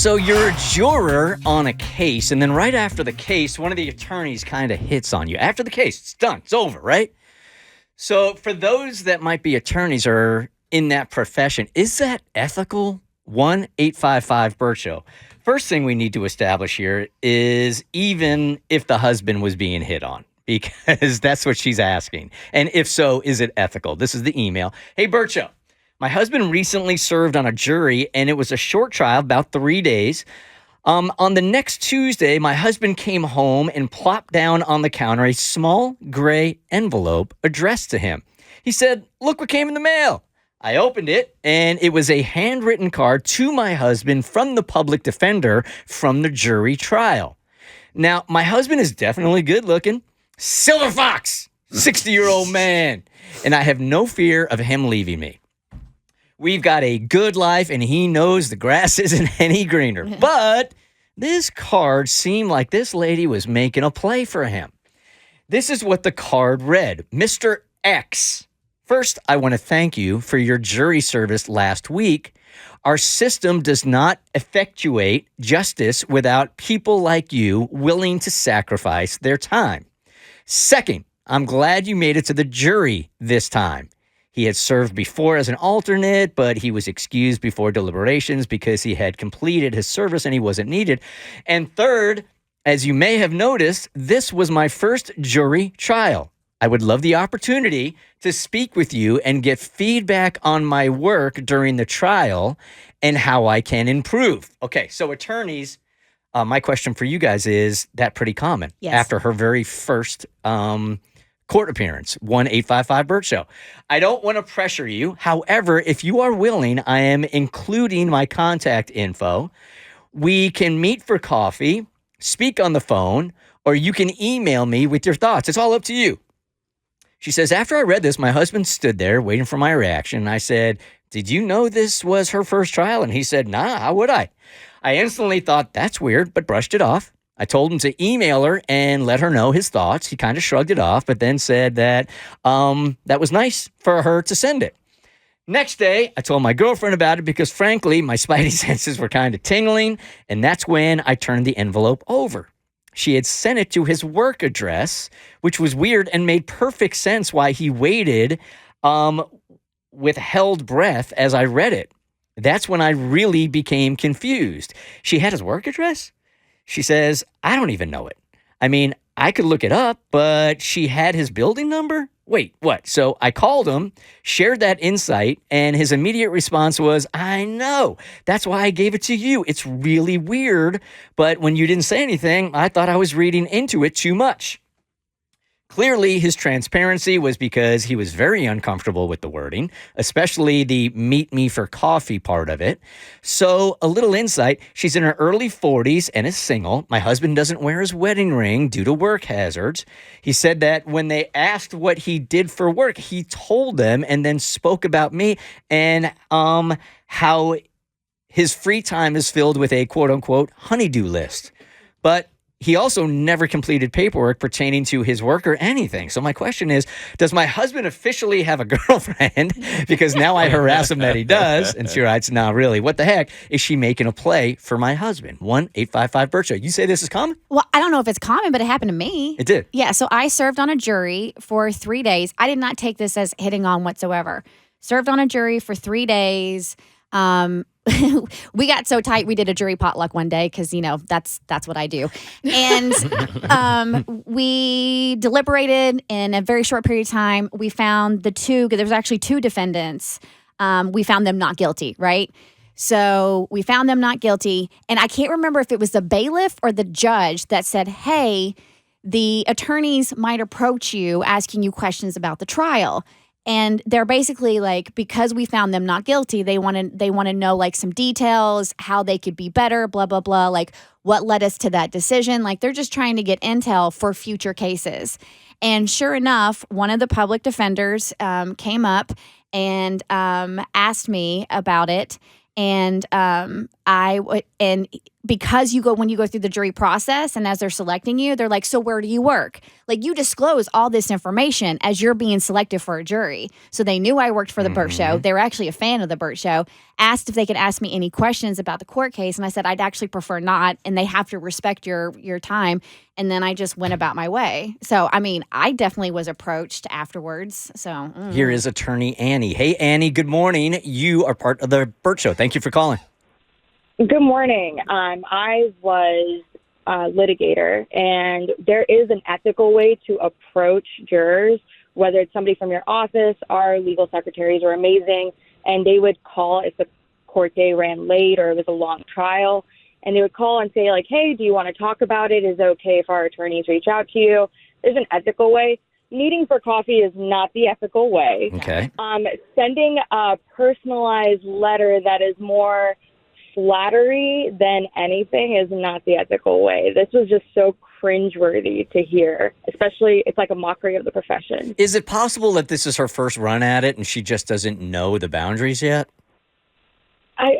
So you're a juror on a case, and then right after the case, one of the attorneys kind of hits on you. After the case, it's done. It's over, right? So for those that might be attorneys or in that profession, is that ethical? 1-855-BERT Show. First thing we need to establish here is even if the husband was being hit on, because that's what she's asking. And if so, is it ethical? This is the email. Hey, Bert Show. My husband recently served on a jury, and it was a short trial, about 3 days. On the next Tuesday, my husband came home and plopped down on the counter a small gray envelope addressed to him. He said, "Look what came in the mail." I opened it, and it was a handwritten card to my husband from the public defender from the jury trial. Now, my husband is definitely good looking. Silver Fox, 60-year-old man. And I have no fear of him leaving me. We've got a good life, and he knows the grass isn't any greener. But this card seemed like this lady was making a play for him. This is what the card read. Mr. X. First, I want to thank you for your jury service last week. Our system does not effectuate justice without people like you willing to sacrifice their time. Second, I'm glad you made it to the jury this time. He had served before as an alternate, but he was excused before deliberations because he had completed his service and he wasn't needed. And third, as you may have noticed, this was my first jury trial. I would love the opportunity to speak with you and get feedback on my work during the trial and how I can improve. Okay, so attorneys, my question for you guys is that pretty common? Yes. After her very first court appearance, 1-855-BERT Show. I don't want to pressure you. However, if you are willing, I am including my contact info. We can meet for coffee, speak on the phone, or you can email me with your thoughts. It's all up to you. She says, after I read this, my husband stood there waiting for my reaction. And I said, did you know this was her first trial? And he said, nah, how would I? I instantly thought, that's weird, but brushed it off. I told him to email her and let her know his thoughts. He kind of shrugged it off, but then said that that was nice for her to send it. Next day, I told my girlfriend about it because, frankly, my spidey senses were kind of tingling. And that's when I turned the envelope over. She had sent it to his work address, which was weird and made perfect sense why he waited with held breath as I read it. That's when I really became confused. She had his work address? She says, I don't even know it. I mean, I could look it up, but she had his building number? Wait, what? So I called him, shared that insight, and his immediate response was, I know. That's why I gave it to you. It's really weird, but when you didn't say anything, I thought I was reading into it too much. Clearly, his transparency was because he was very uncomfortable with the wording, especially the meet me for coffee part of it. So, a little insight, she's in her early 40s and is single. My husband doesn't wear his wedding ring due to work hazards. He said that when they asked what he did for work, he told them and then spoke about me and how his free time is filled with a quote-unquote honeydew list. But he also never completed paperwork pertaining to his work or anything. So my question is, does my husband officially have a girlfriend? Because now I harass him that he does. And she writes, no, really, what the heck? Is she making a play for my husband? 1-855-BERT Show. You say this is common? Well, I don't know if it's common, but it happened to me. It did? Yeah, so I served on a jury for 3 days. I did not take this as hitting on whatsoever. Served on a jury for 3 days. We got so tight we did a jury potluck one day because, you know, that's what I do. And we deliberated in a very short period of time. We found there was actually 2 defendants. We found them not guilty, right? So we found them not guilty. And I can't remember if it was the bailiff or the judge that said, hey, the attorneys might approach you asking you questions about the trial. And they're basically like, because we found them not guilty, they want to know like some details, how they could be better, blah, blah, blah, like what led us to that decision. Like they're just trying to get intel for future cases. And sure enough, one of the public defenders came up and asked me about it. And because when you go through the jury process and as they're selecting you, they're like, so where do you work? Like you disclose all this information as you're being selected for a jury. So they knew I worked for the Bert Show. They were actually a fan of the Bert Show. asked if they could ask me any questions about the court case, and I said I'd actually prefer not, and they have to respect your time. And then I just went about my way. So, I mean, I definitely was approached afterwards. So Here is attorney Annie. Hey, Annie, good morning. You are part of the Bert Show. Thank you for calling. Good morning. I was a litigator, and there is an ethical way to approach jurors, whether it's somebody from your office. Our legal secretaries are amazing, and they would call if the court day ran late or it was a long trial, and they would call and say, like, hey, do you want to talk about it? Is it okay if our attorneys reach out to you? There's an ethical way. Meeting for coffee is not the ethical way. Okay. Sending a personalized letter that is more flattery than anything is not the ethical way. This was just so cringeworthy to hear, especially it's like a mockery of the profession. Is it possible that this is her first run at it and she just doesn't know the boundaries yet?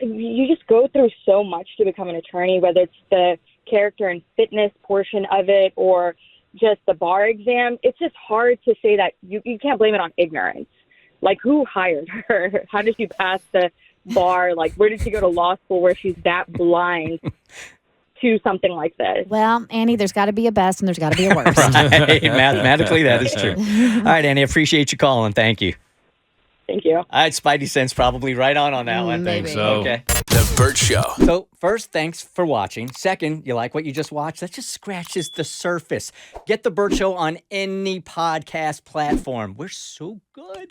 You just go through so much to become an attorney, whether it's the character and fitness portion of it or just the bar exam. It's just hard to say that you can't blame it on ignorance. Like, who hired her? How did she pass the bar? Like, where did she go to law school where she's that blind to something like this? Well, Annie, there's got to be a best and there's got to be a worst. Right. Mathematically, that is true. All right, Annie, appreciate you calling. Thank you. Thank you. All right, Spidey Sense probably right on that one. Maybe. So. Okay. The Bert Show. So, first, thanks for watching. Second, you like what you just watched? That just scratches the surface. Get the Bert Show on any podcast platform. We're so good.